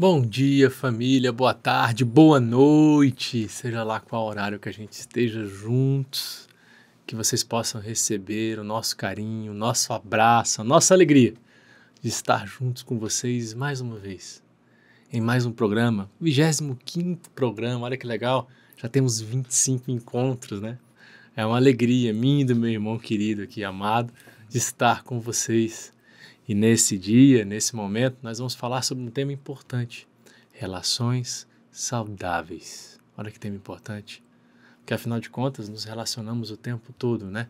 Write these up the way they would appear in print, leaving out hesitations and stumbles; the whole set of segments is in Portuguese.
Bom dia, família, boa tarde, boa noite, seja lá qual horário que a gente esteja juntos, que vocês possam receber o nosso carinho, o nosso abraço, a nossa alegria de estar juntos com vocês mais uma vez, em mais um programa, 25º programa, olha que legal, já temos 25 encontros, né? É uma alegria minha e do meu irmão querido aqui, amado, de estar com vocês. E nesse dia, nesse momento, nós vamos falar sobre um tema importante, relações saudáveis. Olha que tema importante, porque afinal de contas nos relacionamos o tempo todo, né?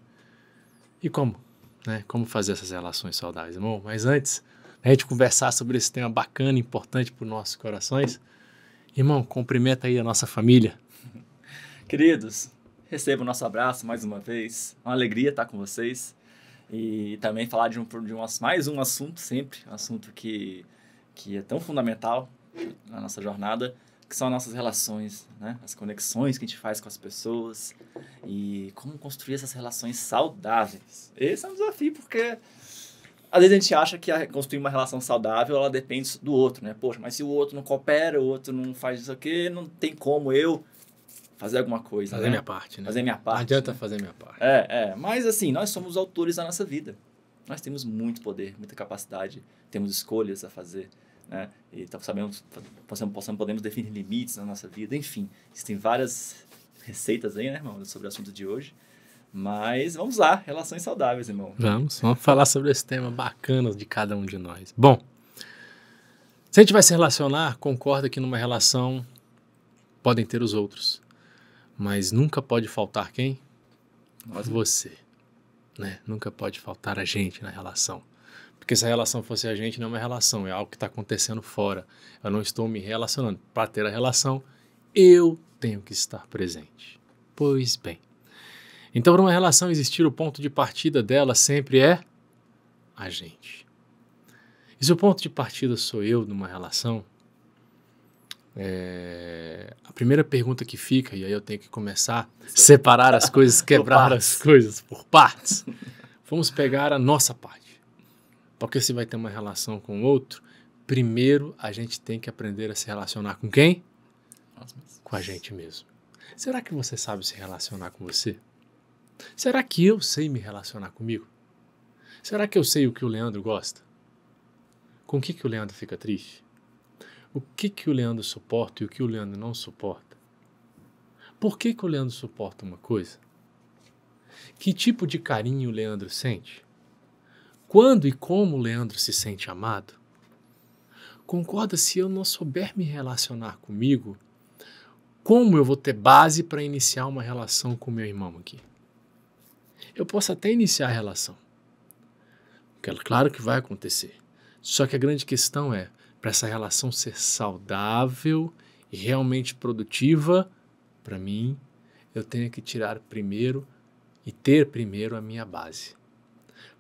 E como? Né? Como fazer essas relações saudáveis, irmão? Mas antes, a gente conversar sobre esse tema bacana e importante para os nossos corações, irmão, cumprimenta aí a nossa família. Queridos, recebam o nosso abraço mais uma vez, uma alegria estar com vocês. E também falar mais um assunto sempre, um assunto que é tão fundamental na nossa jornada, que são as nossas relações, né? As conexões que a gente faz com as pessoas e como construir essas relações saudáveis. Esse é um desafio, porque às vezes a gente acha que construir uma relação saudável, ela depende do outro, né? Poxa, mas se o outro não coopera, o outro não faz isso aqui, não tem como eu fazer alguma coisa, Fazer minha parte, né? Fazer minha parte. Não adianta fazer minha parte. Mas assim, nós somos autores da nossa vida. Nós temos muito poder, muita capacidade, temos escolhas a fazer, né? E podemos definir limites na nossa vida, enfim. Existem várias receitas aí, né, irmão, sobre o assunto de hoje. Mas vamos lá, relações saudáveis, irmão. Vamos falar sobre esse tema bacana de cada um de nós. Bom, se a gente vai se relacionar, concorda que numa relação podem ter os outros. Mas nunca pode faltar quem? Você, né? Nunca pode faltar a gente na relação. Porque se a relação fosse a gente, não é uma relação, é algo que está acontecendo fora. Eu não estou me relacionando. Para ter a relação, eu tenho que estar presente. Pois bem. Então, para uma relação existir, o ponto de partida dela sempre é a gente. E se o ponto de partida sou eu numa relação, a primeira pergunta que fica, e aí eu tenho que começar a separar as coisas, quebrar as coisas por partes. Vamos pegar a nossa parte. Porque se vai ter uma relação com o outro, primeiro a gente tem que aprender a se relacionar com quem? Com a gente mesmo. Será que você sabe se relacionar com você? Será que eu sei me relacionar comigo? Será que eu sei o que o Leandro gosta? Com o que o Leandro fica triste? O que o Leandro suporta e o que o Leandro não suporta? Por que o Leandro suporta uma coisa? Que tipo de carinho o Leandro sente? Quando e como o Leandro se sente amado? Concorda se eu não souber me relacionar comigo, como eu vou ter base para iniciar uma relação com meu irmão aqui? Eu posso até iniciar a relação. Claro que vai acontecer. Só que a grande questão é, para essa relação ser saudável e realmente produtiva, para mim, eu tenho que tirar primeiro e ter primeiro a minha base.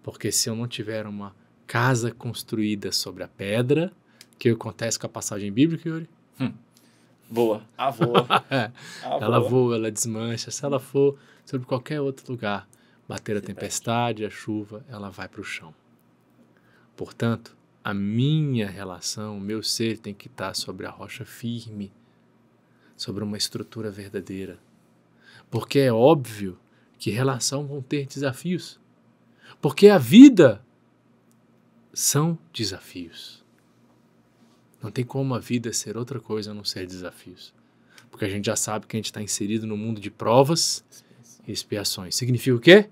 Porque se eu não tiver uma casa construída sobre a pedra, o que acontece com a passagem bíblica, Yuri? Voa. Ela voa, ela desmancha. Se ela for sobre qualquer outro lugar, bater a tempestade, a chuva, ela vai para o chão. Portanto, a minha relação, o meu ser tem que estar sobre a rocha firme, sobre uma estrutura verdadeira. Porque é óbvio que relação vão ter desafios. Porque a vida são desafios. Não tem como a vida ser outra coisa a não ser desafios. Porque a gente já sabe que a gente está inserido no mundo de provas e expiações. Significa o quê?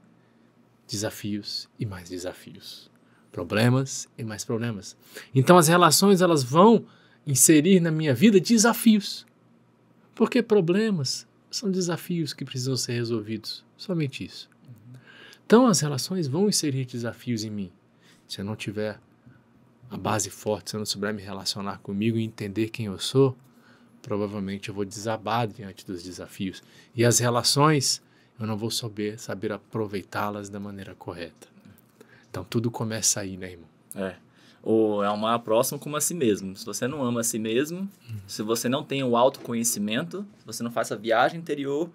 Desafios e mais desafios. Problemas e mais problemas. Então as relações elas vão inserir na minha vida desafios. Porque problemas são desafios que precisam ser resolvidos. Somente isso. Então as relações vão inserir desafios em mim. Se eu não tiver a base forte, se eu não souber me relacionar comigo e entender quem eu sou, provavelmente eu vou desabar diante dos desafios. E as relações, eu não vou saber aproveitá-las da maneira correta. Então tudo começa aí, né, irmão? Ou é amar o próximo como a si mesmo. Se você não ama a si mesmo, se você não tem o autoconhecimento, se você não faz a viagem interior,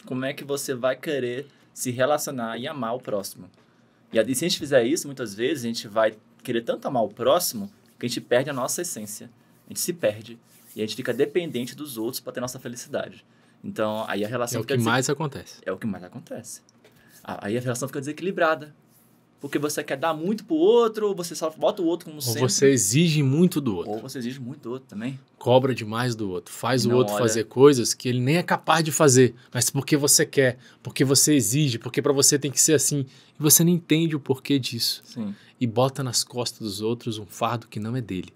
como é que você vai querer se relacionar e amar o próximo? E se a gente fizer isso, muitas vezes, a gente vai querer tanto amar o próximo que a gente perde a nossa essência. a gente se perde e a gente fica dependente dos outros para ter nossa felicidade. Então, aí a relação É o que mais acontece. É o que mais acontece. Aí a relação fica desequilibrada. Porque você quer dar muito pro outro, ou você só bota o outro como centro. Ou você exige muito do outro. Ou você exige muito do outro também. Cobra demais do outro. Faz E o não outro olha- fazer coisas que ele nem é capaz de fazer. Mas porque você quer, porque você exige, porque pra você tem que ser assim. E você não entende o porquê disso. Sim, E bota nas costas dos outros um fardo que não é dele.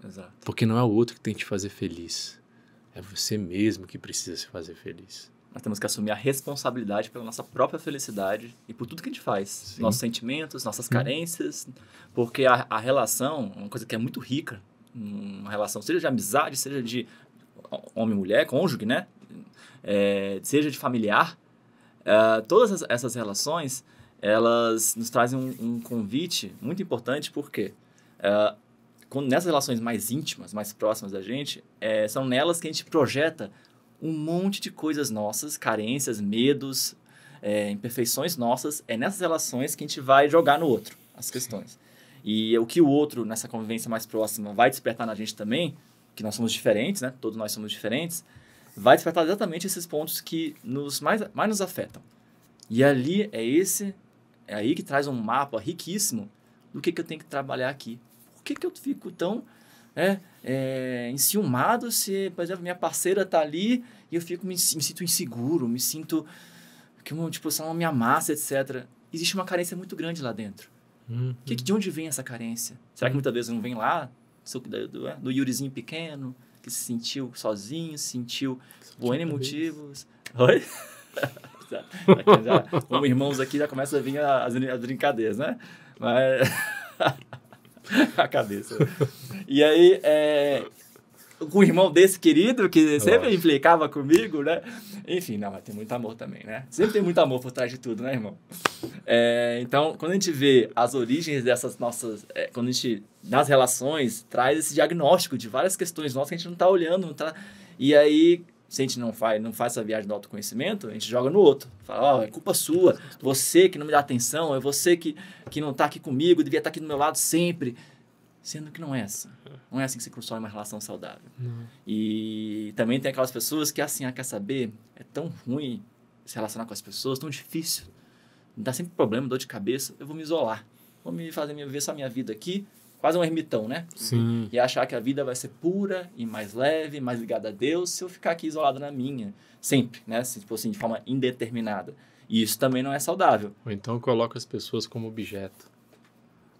exato. Porque não é o outro que tem que te fazer feliz. É você mesmo que precisa se fazer feliz. Nós temos que assumir a responsabilidade pela nossa própria felicidade e por tudo que a gente faz. Sim. Nossos sentimentos, nossas carências. Porque a relação é uma coisa que é muito rica. Uma relação, seja de amizade, seja de homem e mulher, cônjuge, né? Seja de familiar. Todas essas relações, elas nos trazem um convite muito importante, porque nessas relações mais íntimas, mais próximas da gente, são nelas que a gente projeta um monte de coisas nossas, carências, medos, imperfeições nossas. É nessas relações que a gente vai jogar no outro as questões. E o que o outro, nessa convivência mais próxima, vai despertar na gente também, que nós somos diferentes, né? Todos nós somos diferentes, vai despertar exatamente esses pontos que mais nos afetam. E ali é aí que traz um mapa riquíssimo do que eu tenho que trabalhar aqui. Por que eu fico tão enciumado se, por exemplo, minha parceira tá ali e eu me sinto inseguro, me sinto que se ela não me amasse, etc. Existe uma carência muito grande lá dentro. De onde vem essa carência? Será que muitas vezes não vem lá do Yurizinho pequeno, que se sentiu sozinho, se sentiu por N motivos? Oi? Como irmãos aqui já começam a vir as brincadeiras, né? Mas... a cabeça. E aí, com um irmão desse querido, que sempre implicava comigo, né? Enfim, não, mas tem muito amor também, né? Sempre tem muito amor por trás de tudo, né, irmão? Então, quando a gente vê as origens dessas nossas... quando a gente, nas relações, traz esse diagnóstico de várias questões nossas que a gente não tá olhando, não tá... E aí, se a gente não faz essa viagem do autoconhecimento, a gente joga no outro. Fala, é culpa sua, você que não me dá atenção, é você que não tá aqui comigo, devia estar aqui do meu lado sempre. Sendo que não é assim. Não é assim que se constrói uma relação saudável. Não. E também tem aquelas pessoas que, assim, quer saber, é tão ruim se relacionar com as pessoas, tão difícil. Me dá sempre problema, dor de cabeça, eu vou me isolar. Vou viver só a minha vida aqui, quase um ermitão, né? Sim. E achar que a vida vai ser pura e mais leve, mais ligada a Deus, se eu ficar aqui isolado na minha. Sempre, né? Tipo assim, de forma indeterminada. E isso também não é saudável. Ou então eu coloco as pessoas como objeto.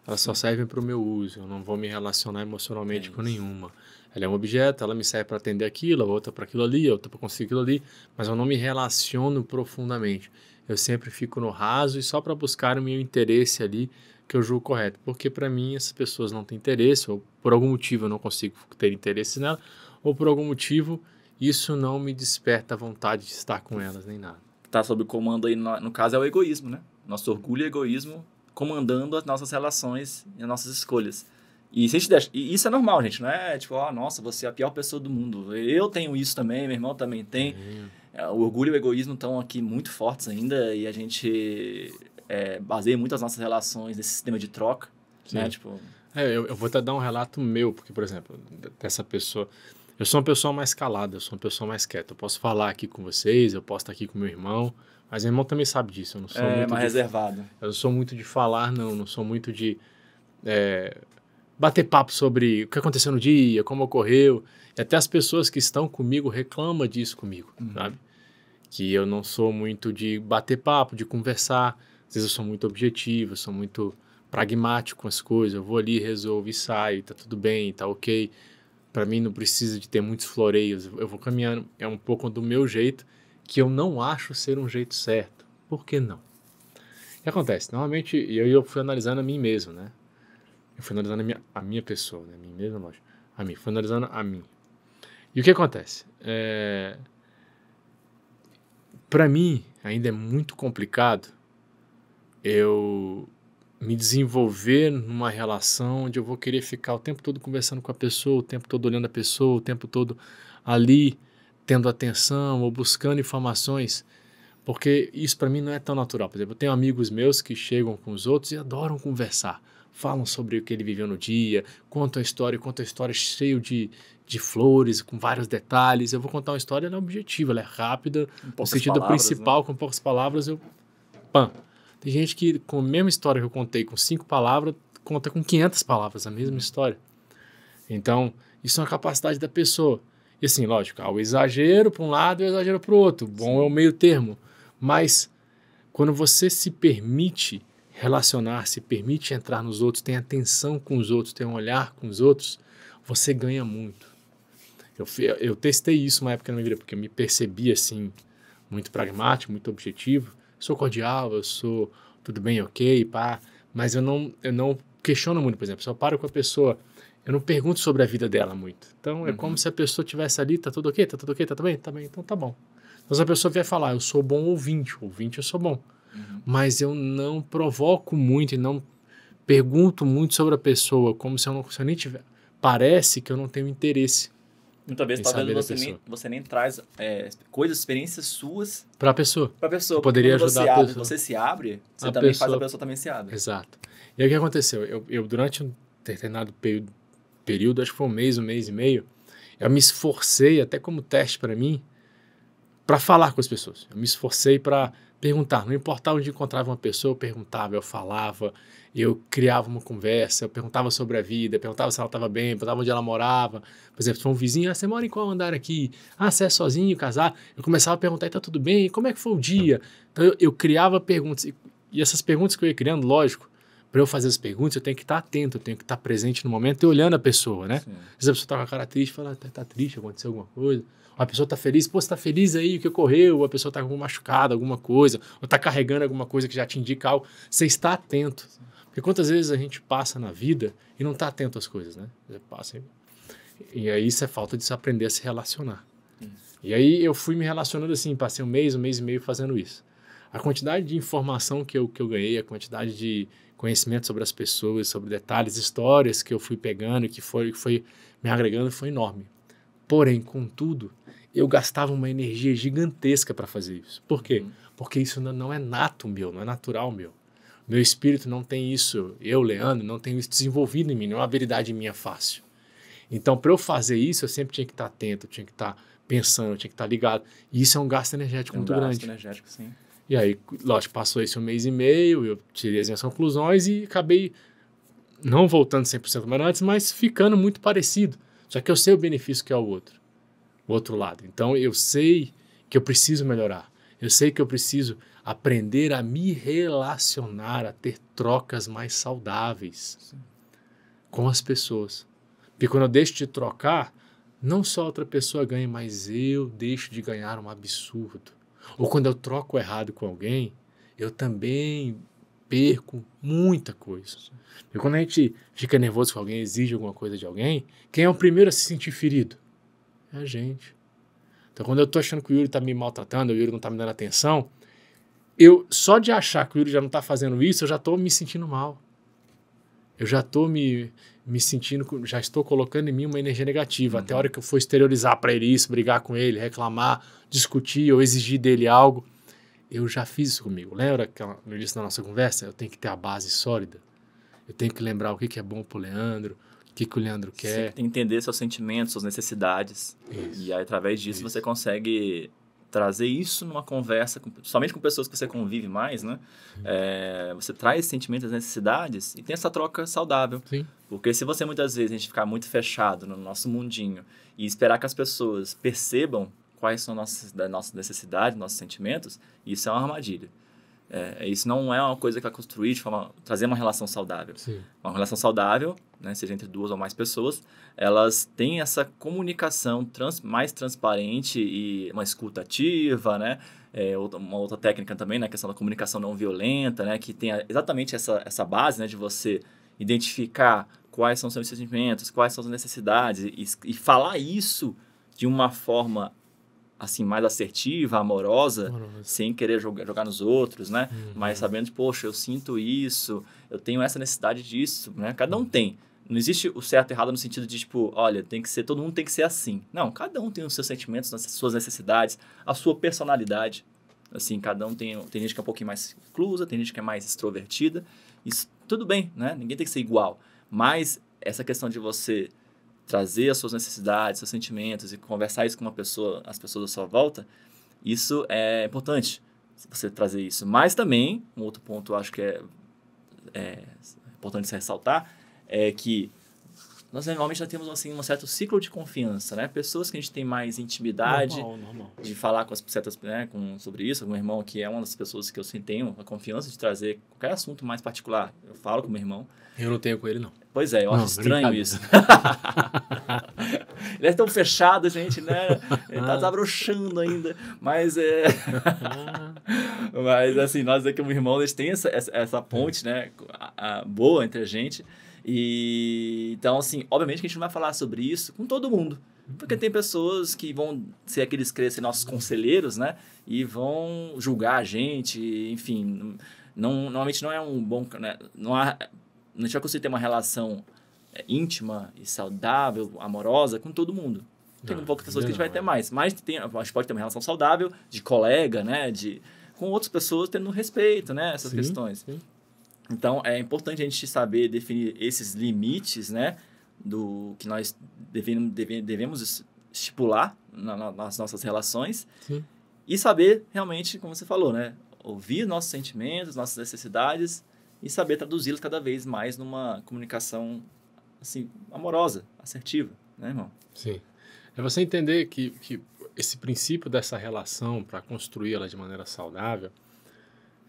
Elas só servem para o meu uso. Eu não vou me relacionar emocionalmente com nenhuma. Ela é um objeto, ela me serve para atender aquilo, a outra para aquilo ali, a outra para conseguir aquilo ali. Mas eu não me relaciono profundamente. Eu sempre fico no raso e só para buscar o meu interesse ali que eu julgo correto. Porque para mim essas pessoas não têm interesse, ou por algum motivo eu não consigo ter interesse nela, ou por algum motivo isso não me desperta a vontade de estar com elas, nem nada. Tá sob comando aí, no caso, é o egoísmo, né? Nosso orgulho e egoísmo comandando as nossas relações e as nossas escolhas. E se a gente deixa, e isso é normal, gente, não é tipo, nossa, você é a pior pessoa do mundo. Eu tenho isso também, meu irmão também tem. O orgulho e o egoísmo estão aqui muito fortes ainda e a gente baseia muito as nossas relações nesse sistema de troca, né? Tipo... eu vou até dar um relato meu, porque, por exemplo, dessa pessoa... Eu sou uma pessoa mais calada, eu sou uma pessoa mais quieta. Eu posso falar aqui com vocês, eu posso estar aqui com meu irmão, mas meu irmão também sabe disso. Eu não sou muito mais reservado. Eu não sou muito de falar, não sou muito de bater papo sobre o que aconteceu no dia, como ocorreu. E até as pessoas que estão comigo reclamam disso comigo, sabe? Que eu não sou muito de bater papo, de conversar. Às vezes eu sou muito objetivo, eu sou muito pragmático com as coisas. Eu vou ali, resolvo e saio, tá tudo bem, tá ok. Para mim não precisa de ter muitos floreios. Eu vou caminhando, é um pouco do meu jeito, que eu não acho ser um jeito certo. Por que não? O que acontece? Normalmente, eu fui analisando a mim mesmo, né? Eu fui analisando a minha pessoa, né? A mim mesmo, lógico. A mim, fui analisando a mim. E o que acontece? Para mim, ainda é muito complicado eu me desenvolver numa relação onde eu vou querer ficar o tempo todo conversando com a pessoa, o tempo todo olhando a pessoa, o tempo todo ali tendo atenção ou buscando informações, porque isso para mim não é tão natural. Por exemplo, eu tenho amigos meus que chegam com os outros e adoram conversar. falam sobre o que ele viveu no dia, contam a história cheio de flores, com vários detalhes. Eu vou contar uma história, ela é objetiva, ela é rápida, no sentido palavras, principal, né? com poucas palavras, pam. Tem gente que, com a mesma história que eu contei com 5 palavras, conta com 500 palavras, a mesma história. Então, isso é uma capacidade da pessoa. E assim, lógico, há o exagero para um lado e o exagero para o outro. Bom é o meio termo. Mas, quando você se permite relacionar, se permite entrar nos outros, tem atenção com os outros, tem um olhar com os outros, você ganha muito. Eu testei isso uma época na minha vida, porque eu me percebi assim, muito pragmático, muito objetivo. Sou cordial, eu sou tudo bem, ok, pá. Mas eu não questiono muito, por exemplo. Se eu paro com a pessoa, eu não pergunto sobre a vida dela muito. Então, é como se a pessoa estivesse ali, tá tudo ok, tá tudo ok, tá tudo bem? Tá bem, então tá bom. Então, se a pessoa vier falar, eu sou bom ouvinte eu sou bom. Mas eu não provoco muito e não pergunto muito sobre a pessoa, como se eu nem tiver. Parece que eu não tenho interesse Muitas vezes, em talvez saber da pessoa. você nem traz coisas, experiência suas Para a pessoa. para a pessoa. Que poderia Quando ajudar a pessoa. você se abre, você A também faz pessoa- a pessoa também se abre. Exato. E aí o que aconteceu? Eu durante um determinado período, acho que foi um mês e meio, eu me esforcei, até como teste para mim, para falar com as pessoas. Eu me esforcei para perguntar. Não importava onde encontrava uma pessoa, eu perguntava, eu falava, eu criava uma conversa, eu perguntava sobre a vida, perguntava se ela estava bem, perguntava onde ela morava. Por exemplo, se for um vizinho, você mora em qual andar aqui? Você é sozinho, casado? Eu começava a perguntar, tá tudo bem? Como é que foi o dia? Então eu criava perguntas. E essas perguntas que eu ia criando, lógico, para eu fazer as perguntas, eu tenho que estar atento, eu tenho que estar presente no momento e olhando a pessoa, né? Às vezes a pessoa está com a cara triste, fala, tá triste, aconteceu alguma coisa. A pessoa está feliz, pô, você está feliz aí, o que ocorreu? Ou a pessoa está com machucada, alguma coisa, ou está carregando alguma coisa que já te indica algo. Você está atento. Porque quantas vezes a gente passa na vida e não está atento às coisas, né? Você passa e aí isso é falta de se aprender a se relacionar. E aí eu fui me relacionando assim, passei um mês e meio fazendo isso. A quantidade de informação que eu ganhei, a quantidade de conhecimento sobre as pessoas, sobre detalhes, histórias que eu fui pegando e que foi me agregando foi enorme. Porém, contudo, eu gastava uma energia gigantesca para fazer isso. Por quê? Porque isso não é nato meu, não é natural meu. Meu espírito não tem isso, eu, Leandro, não tenho isso desenvolvido em mim, não é uma habilidade minha fácil. Então, para eu fazer isso, eu sempre tinha que estar atento, eu tinha que estar pensando, eu tinha que estar ligado. E isso é um gasto energético muito grande. gasto energético, sim. E aí, lógico, passou esse um mês e meio, eu tirei as minhas conclusões e acabei não voltando 100% como era antes, mas ficando muito parecido. Só que eu sei o benefício que é o outro lado. Então, eu sei que eu preciso melhorar. Eu sei que eu preciso aprender a me relacionar, a ter trocas mais saudáveis com as pessoas. Porque quando eu deixo de trocar, não só outra pessoa ganha, mas eu deixo de ganhar um absurdo. Ou quando eu troco errado com alguém, eu também perco muita coisa. E quando a gente fica nervoso com alguém, exige alguma coisa de alguém, quem é o primeiro a se sentir ferido? É a gente. Então, quando eu tô achando que o Yuri tá me maltratando, o Yuri não tá me dando atenção, só de achar que o Yuri já não tá fazendo isso, eu já tô me sentindo mal. Eu já tô me sentindo, já estou colocando em mim uma energia negativa. Até a hora que eu for exteriorizar para ele isso, brigar com ele, reclamar, discutir ou exigir dele algo, eu já fiz isso comigo. Lembra que no início da nossa conversa? Eu tenho que ter a base sólida. Eu tenho que lembrar o que é bom pro Leandro, o que o Leandro quer. Você tem que entender seus sentimentos, suas necessidades. Isso. E aí, através disso, você consegue trazer isso numa conversa, somente com pessoas que você convive mais, né? Você traz esses sentimentos, as necessidades e tem essa troca saudável. Sim. Porque se você, muitas vezes, a gente ficar muito fechado no nosso mundinho e esperar que as pessoas percebam quais são nossas necessidades, nossos sentimentos, isso é uma armadilha. Isso não é uma coisa que vai construir, trazer uma relação saudável. Sim. Uma relação saudável, né, seja entre 2 ou mais pessoas, elas têm essa comunicação mais transparente e uma escuta ativa, né? Uma outra técnica também, né, a questão da comunicação não violenta, né, que tem exatamente essa base, né, de você identificar quais são os seus sentimentos, quais são as necessidades e falar isso de uma forma assim, mais assertiva, amorosa, sem querer jogar nos outros, né? Mas sabendo, poxa, eu sinto isso, eu tenho essa necessidade disso, né? Cada um tem. Não existe o certo e errado no sentido de, tipo, olha, todo mundo tem que ser assim. Não, cada um tem os seus sentimentos, as suas necessidades, a sua personalidade. Assim, cada um tem gente que é um pouquinho mais exclusa, tem gente que é mais extrovertida. Isso tudo bem, né? Ninguém tem que ser igual. Mas essa questão de você trazer as suas necessidades, seus sentimentos e conversar isso com as pessoas à sua volta, isso é importante, você trazer isso. Mas também, um outro ponto eu acho que é importante se ressaltar, é que nós normalmente já temos assim, um certo ciclo de confiança, né? Pessoas que a gente tem mais intimidade Normal. de falar com as certas, né, sobre isso. O meu irmão, que é uma das pessoas que eu sim tenho a confiança de trazer qualquer assunto mais particular. Eu falo com o meu irmão. Eu não tenho com ele, não. Pois é, eu acho estranho isso. Ele é tão fechado, gente, né? Ele tá broxando ainda. Mas mas assim, nós aqui, o meu irmão, eles têm essa ponte, né? Boa entre a gente. E então, assim, obviamente que a gente não vai falar sobre isso com todo mundo. Porque tem pessoas que vão ser aqueles que ser nossos conselheiros, né? E vão julgar a gente, enfim. Normalmente não é um bom... Né? A gente vai conseguir ter uma relação íntima e saudável, amorosa com todo mundo. Tem um pouco de pessoas que a gente vai ter mais. Mas a gente pode ter uma relação saudável de colega, né? Com outras pessoas tendo respeito, né? Essas questões. Sim. Então, é importante a gente saber definir esses limites, né? Do que nós devemos estipular nas nossas relações. Sim. E saber realmente, como você falou, né? Ouvir nossos sentimentos, nossas necessidades e saber traduzi-los cada vez mais numa comunicação assim, amorosa, assertiva, né, irmão? Sim. É você entender que esse princípio dessa relação, para construir ela de maneira saudável,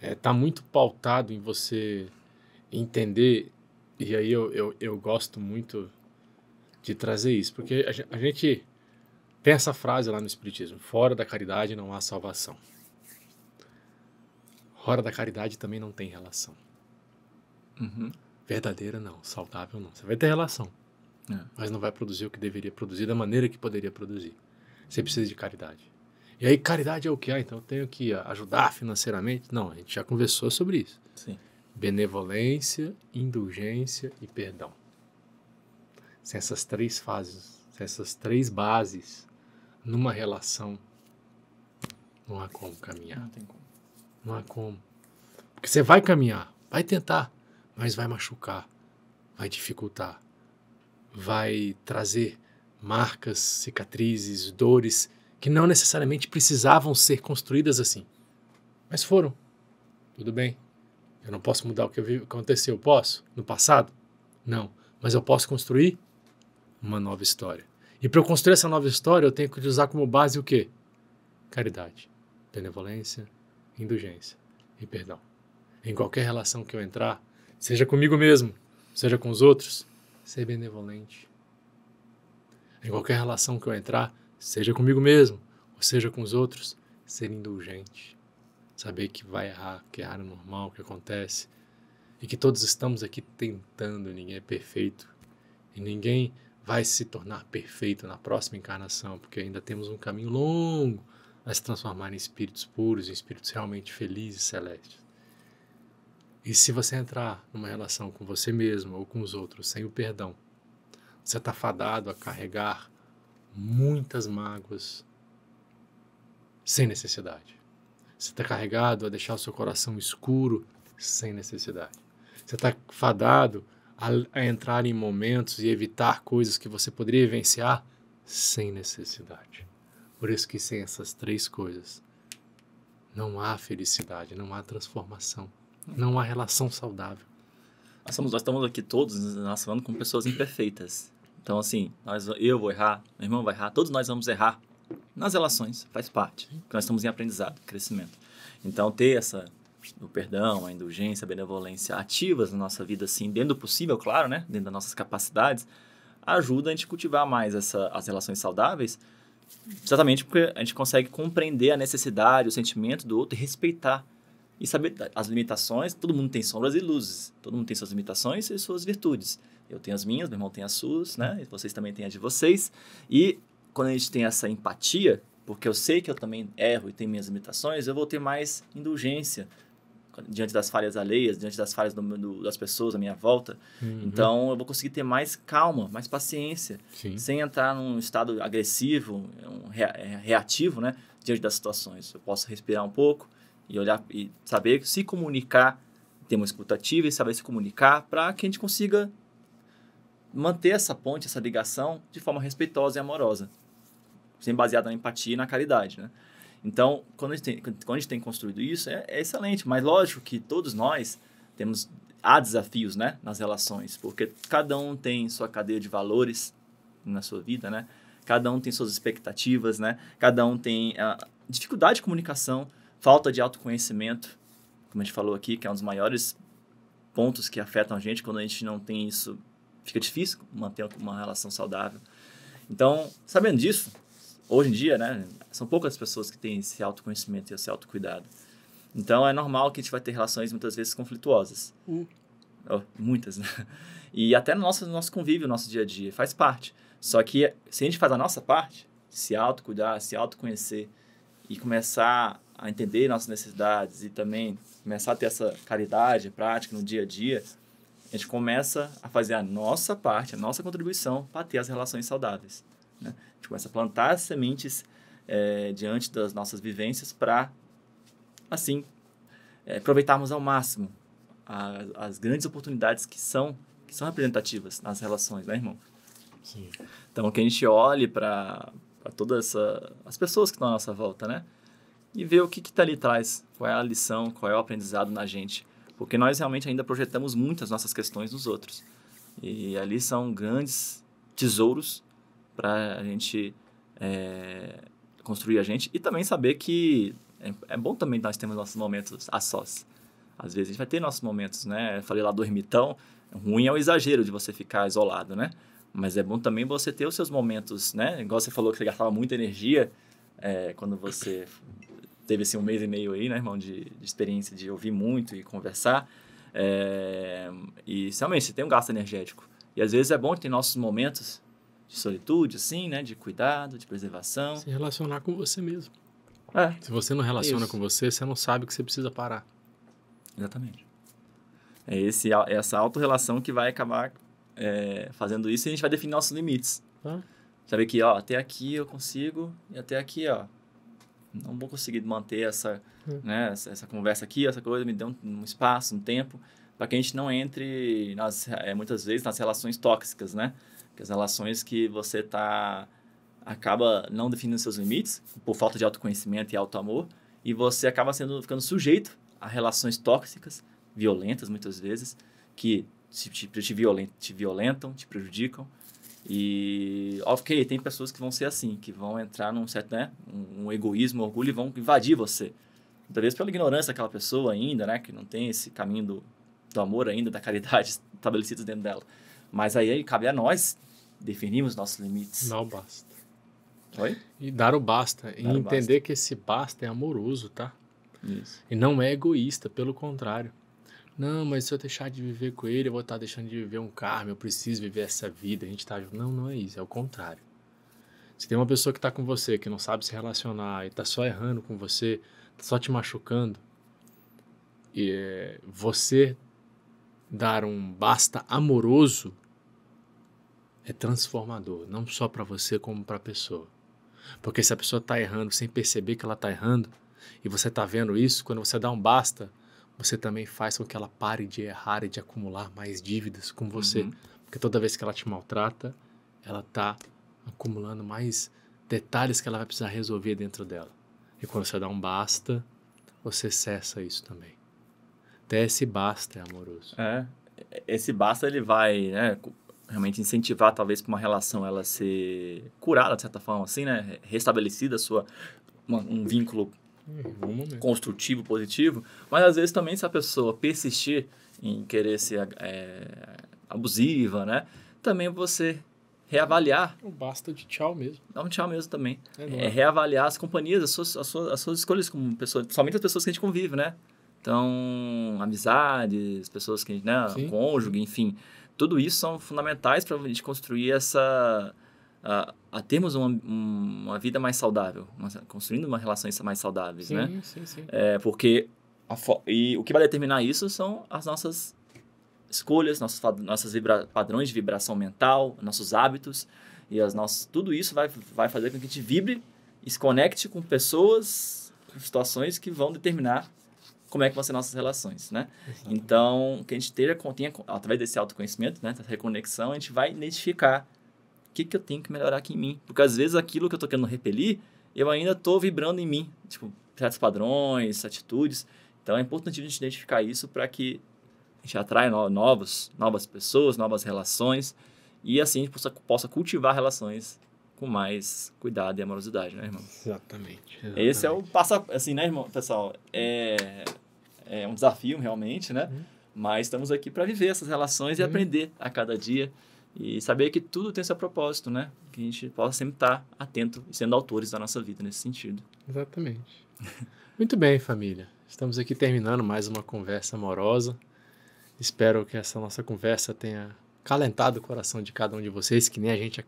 está muito pautado em você entender, e aí eu gosto muito de trazer isso, porque a gente tem essa frase lá no Espiritismo: fora da caridade não há salvação. Fora da caridade também não tem relação. Uhum. Verdadeira não, saudável não. Você vai ter relação, mas não vai produzir o que deveria produzir da maneira que poderia produzir. Você precisa de caridade. E aí, caridade é o que? Então eu tenho que ajudar financeiramente? Não, a gente já conversou sobre isso. Sim. Benevolência, indulgência e perdão. Sem essas três fases, sem essas três bases, numa relação, não há como caminhar. Não tem como. Não há como. Porque você vai caminhar, vai tentar, mas vai machucar, vai dificultar, vai trazer marcas, cicatrizes, dores que não necessariamente precisavam ser construídas assim, mas foram. Tudo bem. Eu não posso mudar o que aconteceu. Posso? No passado? Não. Mas eu posso construir uma nova história. E para eu construir essa nova história, eu tenho que usar como base o quê? Caridade, benevolência, indulgência e perdão. Em qualquer relação que eu entrar, seja comigo mesmo, seja com os outros, ser benevolente. Em qualquer relação que eu entrar, seja comigo mesmo, ou seja com os outros, ser indulgente. Saber que vai errar, que errar é normal, que acontece. E que todos estamos aqui tentando, ninguém é perfeito. E ninguém vai se tornar perfeito na próxima encarnação, porque ainda temos um caminho longo a se transformar em espíritos puros, em espíritos realmente felizes e celestes. E se você entrar numa relação com você mesmo ou com os outros sem o perdão, você está fadado a carregar muitas mágoas sem necessidade. Você está carregado a deixar o seu coração escuro sem necessidade. Você está fadado a entrar em momentos e evitar coisas que você poderia vivenciar sem necessidade. Por isso que sem essas três coisas não há felicidade, não há transformação, não há relação saudável. Nós estamos aqui todos, nós falando com pessoas imperfeitas. Então, assim, eu vou errar, meu irmão vai errar, todos nós vamos errar. Nas relações, faz parte. Porque nós estamos em aprendizado, crescimento. Então, ter o perdão, a indulgência, a benevolência ativas na nossa vida, assim, dentro do possível, claro, né? Dentro das nossas capacidades, ajuda a gente cultivar mais as relações saudáveis, exatamente porque a gente consegue compreender a necessidade, o sentimento do outro e respeitar. E saber as limitações. Todo mundo tem sombras e luzes. Todo mundo tem suas limitações e suas virtudes. Eu tenho as minhas, meu irmão tem as suas, né? E vocês também têm as de vocês. E quando a gente tem essa empatia, porque eu sei que eu também erro e tenho minhas limitações, eu vou ter mais indulgência diante das falhas alheias, diante das falhas das pessoas à minha volta. Uhum. Então, eu vou conseguir ter mais calma, mais paciência, Sim. sem entrar num estado agressivo, reativo, né, diante das situações. Eu posso respirar um pouco e olhar e saber se comunicar ter uma escuta ativa e saber se comunicar para que a gente consiga manter essa ponte, essa ligação de forma respeitosa e amorosa, sempre baseada na empatia e na caridade, né? Então, quando a gente tem construído isso, é excelente, mas lógico que todos nós há desafios, né, nas relações, porque cada um tem sua cadeia de valores na sua vida, né? Cada um tem suas expectativas, né? Cada um tem dificuldade de comunicação, falta de autoconhecimento, como a gente falou aqui, que é um dos maiores pontos que afetam a gente. Quando a gente não tem isso, fica difícil manter uma relação saudável. Então, sabendo disso, hoje em dia, né, são poucas pessoas que têm esse autoconhecimento e esse autocuidado. Então, é normal que a gente vai ter relações muitas vezes conflituosas. Muitas, né? E até no nosso convívio, no nosso dia a dia, faz parte. Só que se a gente faz a nossa parte, se autocuidar, se autoconhecer e começar a entender nossas necessidades e também começar a ter essa caridade prática no dia a dia, a gente começa a fazer a nossa parte, a nossa contribuição para ter as relações saudáveis, né? A gente começa a plantar as sementes diante das nossas vivências para, assim, aproveitarmos ao máximo as grandes oportunidades que são representativas nas relações, né, irmão? Sim. Então, que a gente olhe para todas as pessoas que estão à nossa volta, né? E ver o que está ali atrás, qual é a lição, qual é o aprendizado na gente. Porque nós realmente ainda projetamos muitas nossas questões nos outros. E ali são grandes tesouros para a gente construir a gente. E também saber que é bom também nós termos nossos momentos a sós. Às vezes a gente vai ter nossos momentos, né? Eu falei lá do ermitão, ruim é o exagero de você ficar isolado, né? Mas é bom também você ter os seus momentos, né? Igual você falou que você gastava muita energia quando você teve assim, 1 mês e meio aí, né, irmão, de experiência de ouvir muito e conversar. E realmente você tem um gasto energético. E às vezes é bom ter nossos momentos de solitude, assim, né? De cuidado, de preservação. Se relacionar com você mesmo. É. Se você não relaciona Isso. com você, você não sabe que você precisa parar. Exatamente. É essa autorrelação que vai acabar fazendo isso, e a gente vai definir nossos limites. Saber que, até aqui eu consigo e até aqui, não vou conseguir manter essa conversa aqui, essa coisa, me dê um espaço, um tempo, para que a gente não entre, muitas vezes, nas relações tóxicas, né? Que as relações que você acaba não definindo seus limites, por falta de autoconhecimento e autoamor, e você acaba ficando sujeito a relações tóxicas, violentas muitas vezes, que te violentam, te prejudicam. E, ok, tem pessoas que vão ser assim, que vão entrar num certo, né, um egoísmo, um orgulho, e vão invadir você. Muitas vezes pela ignorância daquela pessoa ainda, né, que não tem esse caminho do amor ainda, da caridade estabelecidos dentro dela. Mas aí cabe a nós definirmos nossos limites. Dar o basta. Oi? E dar o basta. E entender que esse basta é amoroso, tá? Isso. E não é egoísta, pelo contrário. Não, mas se eu deixar de viver com ele, eu vou estar deixando de viver um karma, eu preciso viver essa vida, a gente tá junto. Não, não é isso, é o contrário. Se tem uma pessoa que tá com você, que não sabe se relacionar, e tá só errando com você, tá só te machucando, e você dar um basta amoroso é transformador, não só para você, como para a pessoa. Porque se a pessoa tá errando sem perceber que ela tá errando, e você tá vendo isso, quando você dá um basta, você também faz com que ela pare de errar e de acumular mais dívidas com você. Uhum. Porque toda vez que ela te maltrata, ela está acumulando mais detalhes que ela vai precisar resolver dentro dela. E quando você dá um basta, você cessa isso também. Até esse basta é amoroso. Esse basta, ele vai, né, realmente incentivar talvez para uma relação ela ser curada, de certa forma, assim, né, restabelecida, um vínculo construtivo, positivo, mas às vezes também se a pessoa persistir em querer ser abusiva, né, também você reavaliar. O basta de tchau mesmo. Dá um tchau mesmo também. Reavaliar as companhias, as suas escolhas como pessoa, somente as pessoas que a gente convive, né? Então, amizades, pessoas que, né, cônjuge, enfim, tudo isso são fundamentais para a gente construir a termos uma vida mais saudável, construindo uma relações mais saudáveis, sim, né? Sim. Porque e o que vai determinar isso são as nossas escolhas, nossos padrões de vibração mental, nossos hábitos, e tudo isso vai fazer com que a gente vibre e se conecte com pessoas, com situações que vão determinar como é que vão ser nossas relações, né? Exatamente. Então, que a gente tenha, através desse autoconhecimento, né, dessa reconexão, a gente vai identificar o que eu tenho que melhorar aqui em mim. Porque, às vezes, aquilo que eu tô querendo repelir, eu ainda tô vibrando em mim. Tipo, certos padrões, atitudes. Então, é importante a gente identificar isso para que a gente atraia novas pessoas, novas relações. E, assim, a gente possa cultivar relações com mais cuidado e amorosidade, né, irmão? Exatamente. Esse é o passo, assim, né, irmão, pessoal? É um desafio, realmente, né? Mas estamos aqui para viver essas relações e aprender a cada dia. E saber que tudo tem seu propósito, né? Que a gente possa sempre estar atento e sendo autores da nossa vida nesse sentido. Exatamente. Muito bem, família. Estamos aqui terminando mais uma conversa amorosa. Espero que essa nossa conversa tenha acalentado o coração de cada um de vocês, que nem a gente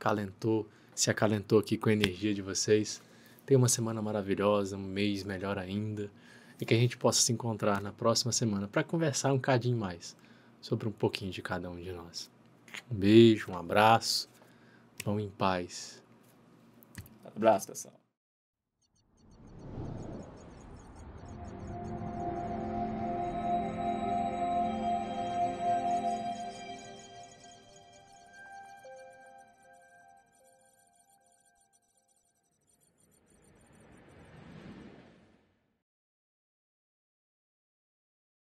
se acalentou aqui com a energia de vocês. Tenha uma semana maravilhosa, um mês melhor ainda, e que a gente possa se encontrar na próxima semana para conversar um cadinho mais sobre um pouquinho de cada um de nós. Um beijo, um abraço, vão em paz. Um abraço, pessoal.